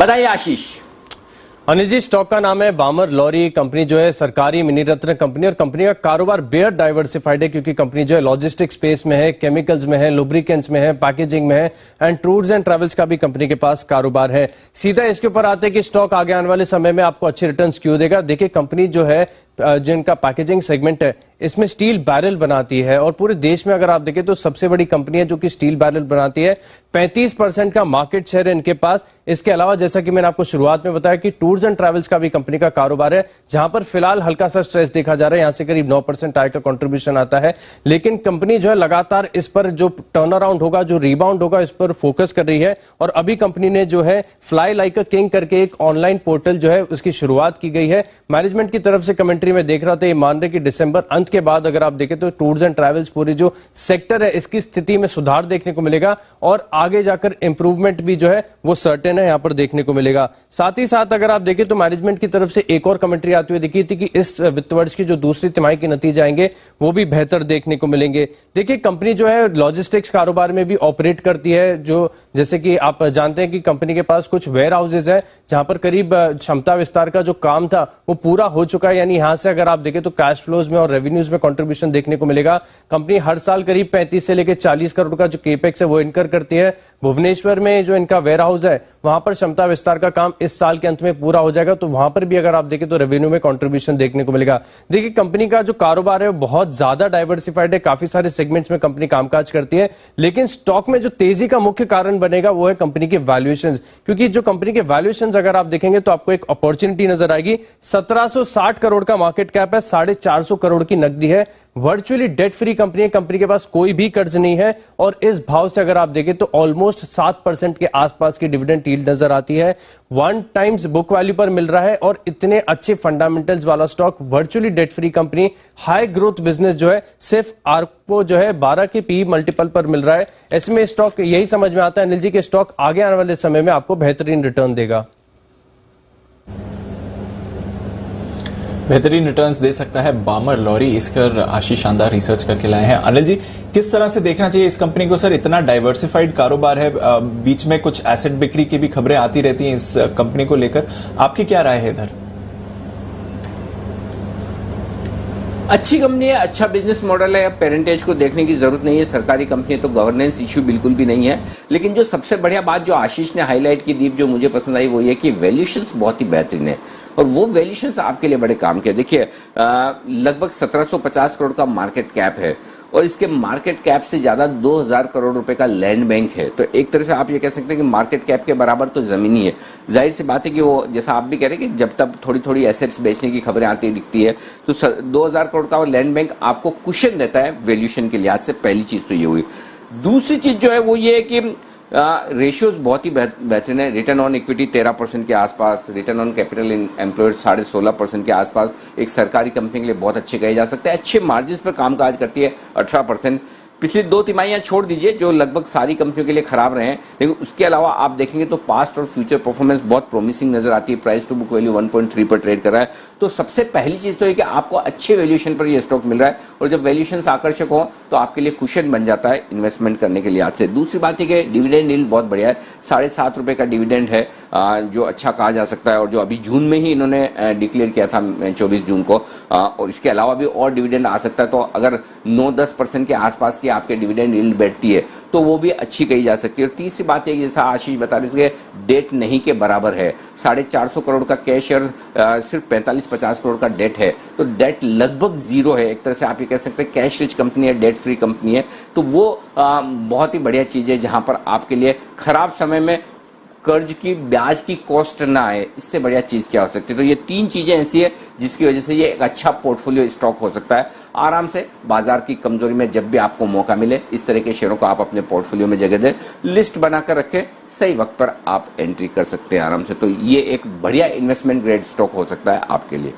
बताइए आशीष। अनिल जी, स्टॉक का नाम है बामर लॉरी। कंपनी जो है सरकारी मिनी रत्न कंपनी, और कंपनी का कारोबार बेहद डाइवर्सिफाइड है क्योंकि कंपनी जो है लॉजिस्टिक स्पेस में है, केमिकल्स में है, लुब्रिकेंट्स में है, पैकेजिंग में है एंड टूर्स एंड ट्रैवल्स का भी कंपनी के पास कारोबार है। सीधा इसके ऊपर आते हैं कि स्टॉक आगे आने वाले समय में आपको अच्छे रिटर्न्स क्यों देगा। देखिए, कंपनी जो है जिनका पैकेजिंग सेगमेंट है इसमें स्टील बैरल बनाती है और पूरे देश में अगर आप देखें तो सबसे बड़ी कंपनी है जो कि स्टील बैरल बनाती है। 35% का मार्केट शेयर है इनके पास। इसके अलावा जैसा कि मैंने आपको शुरुआत में बताया कि टूर्स एंड ट्रैवल्स का भी कंपनी का कारोबार है, जहां पर फिलहाल हल्का सा स्ट्रेस देखा जा रहा है। यहां से करीब 9% आय का कंट्रीब्यूशन आता है, लेकिन कंपनी जो है लगातार इस पर जो टर्न अराउंड होगा, जो रिबाउंड होगा, इस पर फोकस कर रही है। और अभी कंपनी ने जो है फ्लाई लाइक अ किंग करके एक ऑनलाइन पोर्टल जो है उसकी शुरुआत की गई है। मैनेजमेंट की तरफ से कमेंट्री में देख रहा था, ये मान रहे कि दिसंबर अंत के बाद अगर आप देखें तो टूर्स एंड ट्रैवल्स पूरी जो सेक्टर है इसकी स्थिति में सुधार देखने को मिलेगा और आगे जाकर इंप्रूवमेंट भी जो है वो सर्टेन है, यहां पर देखने को मिलेगा। साथ ही साथ अगर आप देखें तो मैनेजमेंट की तरफ से एक और कमेंट्री आती हुई दिखी थी कि इस वित्त वर्ष की जो दूसरी तिमाही के नतीजे आएंगे वो भी बेहतर देखने को मिलेंगे। देखिए, कंपनी जो है लॉजिस्टिक्स कारोबार में भी ऑपरेट करती है, जो जैसे कि आप जानते हैं कि कंपनी के पास कुछ वेयर हाउसेज है जहां पर करीब क्षमता विस्तार का जो काम था वो पूरा हो चुका है। यानी यहां से अगर आप देखें तो कैश फ्लोज में और रेवेन्यूज में कंट्रीब्यूशन देखने को मिलेगा। कंपनी हर साल करीब 35 से लेकर 40 करोड़ का जो केपेक्स है वो इनकर करती है। भुवनेश्वर में जो इनका वेयर हाउस है वहां पर क्षमता विस्तार का काम इस साल के अंत में पूरा हो जाएगा, तो वहां पर भी अगर आप देखें तो रेवेन्यू में कंट्रीब्यूशन देखने को मिलेगा। देखिए, कंपनी का जो कारोबार है वो बहुत ज्यादा डाइवर्सिफाइड है, काफी सारे सेगमेंट्स में कंपनी कामकाज करती है। लेकिन स्टॉक में जो तेजी का मुख्य कारण बनेगा वो है कंपनी के वैल्यूएशन, क्योंकि जो कंपनी के वैल्यूएशन अगर आप देखेंगे तो आपको एक अपॉर्चुनिटी नजर आएगी। 1760 करोड़ का मार्केट कैप है, 450 करोड़ की नकदी है, वर्चुअली डेट फ्री कंपनी है, कंपनी के पास कोई भी कर्ज नहीं है और इस भाव से अगर आप देखें तो ऑलमोस्ट 7% के आसपास की डिविडेंड यील्ड नजर आती है। 1 टाइम्स बुक वैल्यू पर मिल रहा है और इतने अच्छे फंडामेंटल्स वाला stock, virtually debt free company, high growth business जो है सिर्फ आपको जो है 12 के पी मल्टीपल पर मिल रहा है। ऐसे में स्टॉक यही समझ में आता है अनिल जी के स्टॉक आगे आने वाले समय में आपको बेहतरीन रिटर्न देगा। बेहतरीन रिटर्न्स दे सकता है बामर लॉरी, इसकर आशीष शानदार रिसर्च करके लाए हैं। अनिल जी, किस तरह से देखना चाहिए इस कंपनी को? सर, इतना डाइवर्सिफाइड कारोबार है, बीच में कुछ एसेट बिक्री की भी खबरें आती रहती हैं इस कंपनी को लेकर, आपकी क्या राय है इधर? अच्छी कंपनी है, अच्छा बिजनेस मॉडल है, पेरेंटेज को देखने की जरूरत नहीं है। सरकारी कंपनी है तो गवर्नेंस इश्यू बिल्कुल भी नहीं है। लेकिन जो सबसे बढ़िया बात जो आशीष ने हाईलाइट की दीप, जो मुझे पसंद आई, वो ये कि वैल्यूएशंस बहुत ही बेहतरीन है और वो वैल्यूएशंस आपके लिए बड़े काम के। देखिए, लगभग 1750 करोड़ का मार्केट कैप है और इसके मार्केट कैप से ज्यादा 2000 करोड़ रुपए का लैंड बैंक है। तो एक तरह से आप ये कह सकते हैं कि मार्केट कैप के बराबर तो जमीन ही है। जाहिर सी बात है कि वो, जैसा आप भी कह रहे हैं कि जब तक थोड़ी थोड़ी एसेट्स बेचने की खबरें आती दिखती है तो 2000 करोड़ का लैंड बैंक आपको कुशन देता है वैल्यूएशन के लिहाज से। पहली चीज तो ये हुई। दूसरी चीज जो है वो ये है कि रेशियोज बहुत ही बेहतरीन है। रिटर्न ऑन इक्विटी 13% के आसपास, return on capital in employed 16.5% के आसपास एक सरकारी कंपनी के लिए बहुत अच्छे कहे जा सकते हैं। अच्छे मार्जिन पर कामकाज करती है, 18%। पिछली 2 तिमाहियां छोड़ दीजिए जो लगभग सारी कंपनियों के लिए खराब रहे हैं, लेकिन उसके अलावा आप देखेंगे तो पास्ट और फ्यूचर परफॉर्मेंस बहुत प्रोमिसिंग नजर आती है। प्राइस टू बुक वैल्यू 1.3 पर ट्रेड कर रहा है। तो सबसे पहली चीज तो है कि आपको अच्छे वैल्यूएशन पर ये स्टॉक मिल रहा है और जब वैल्यूएशन आकर्षक हो तो आपके लिए कुशन बन जाता है इन्वेस्टमेंट करने के लिहाज से। दूसरी बात है कि डिविडेंड यील्ड बहुत बढ़िया है, 7.5 रुपए का डिविडेंड है, जो अच्छा कहा जा सकता है और जो अभी जून में ही इन्होंने डिक्लेयर किया था 24 जून को। और इसके अलावा भी और डिविडेंड आ सकता है। तो अगर 9-10% के आसपास की आपके डिविडेंड यील्ड बैठती है तो वो भी अच्छी कही जा सकती है। और तीसरी बात है कि जैसा आशीष बता रहे थे, डेट नहीं के बराबर है। 450 करोड़ का कैश और सिर्फ 45-50 करोड़ का डेट है, तो डेट लगभग जीरो है। एक तरह से आप ये कह सकते हैं कैश रिच कंपनी है, डेट फ्री कंपनी है। तो वो बहुत ही बढ़िया चीज है जहां पर आपके लिए खराब समय में कर्ज की ब्याज की कॉस्ट ना आए, इससे बढ़िया चीज क्या हो सकती है। तो ये 3 चीजें ऐसी है जिसकी वजह से ये एक अच्छा पोर्टफोलियो स्टॉक हो सकता है। आराम से बाजार की कमजोरी में जब भी आपको मौका मिले इस तरह के शेयरों को आप अपने पोर्टफोलियो में जगह दें, लिस्ट बनाकर रखें, सही वक्त पर आप एंट्री कर सकते हैं आराम से। तो ये एक बढ़िया इन्वेस्टमेंट ग्रेड स्टॉक हो सकता है आपके लिए।